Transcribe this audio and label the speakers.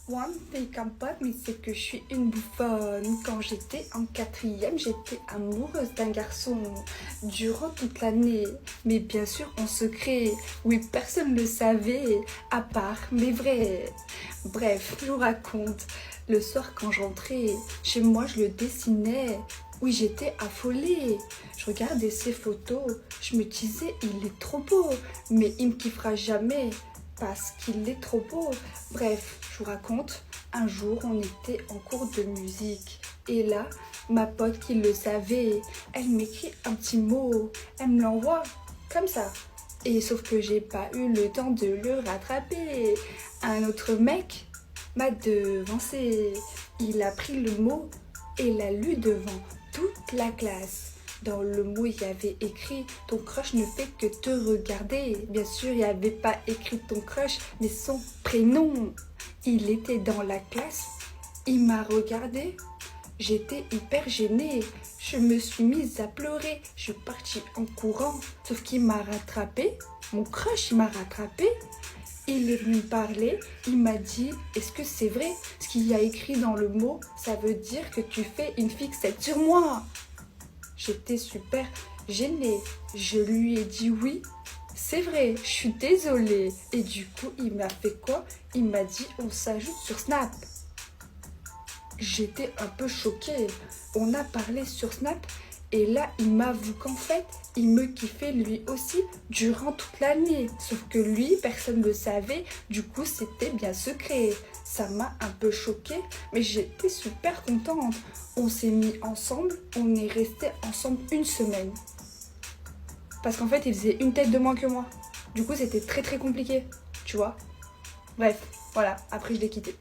Speaker 1: One thing about me, c'est que je suis une bouffonne. Quand j'étais en quatrième, j'étais amoureuse d'un garçon durant toute l'année. Mais bien sûr, en secret. Oui, personne ne le savait, à part mes vrais. Bref, je vous raconte. Le soir, quand je rentrais, chez moi, je le dessinais. Oui, j'étais affolée. Je regardais ses photos. Je me disais, il est trop beau. Mais il me kiffera jamais parce qu'il est trop beau. Bref, je vous raconte, un jour on était en cours de musique et là, ma pote qui le savait, elle m'écrit un petit mot, elle me l'envoie comme ça. Et sauf que j'ai pas eu le temps de le rattraper. Un autre mec m'a devancé. Il a pris le mot et l'a lu devant toute la classe. Dans le mot, il y avait écrit ton crush ne fait que te regarder. Bien sûr, il n'y avait pas écrit ton crush, mais son prénom. Il était dans la classe, il m'a regardé. J'étais hyper gênée. Je me suis mise à pleurer. Je suis partie en courant, sauf qu'il m'a rattrapé. Mon crush, il m'a rattrapé. Il est venu me parler, il m'a dit « Est-ce que c'est vrai? Ce qu'il y a écrit dans le mot, ça veut dire que tu fais une fixette sur moi ?» J'étais super gênée. Je lui ai dit oui, c'est vrai, je suis désolée. Et du coup, il m'a fait quoi? Il m'a dit on s'ajoute sur Snap. J'étais un peu choquée. On a parlé sur Snap et là, il m'avoue qu'en fait, il me kiffait lui aussi durant toute l'année. Sauf que lui, personne ne le savait. Du coup, c'était bien secret. Ça m'a un peu choquée, mais j'étais super contente. On s'est mis ensemble, on est resté ensemble une semaine. Parce qu'en fait, il faisait une tête de moins que moi. Du coup, c'était très très compliqué, tu vois. Bref, voilà, après je l'ai quitté.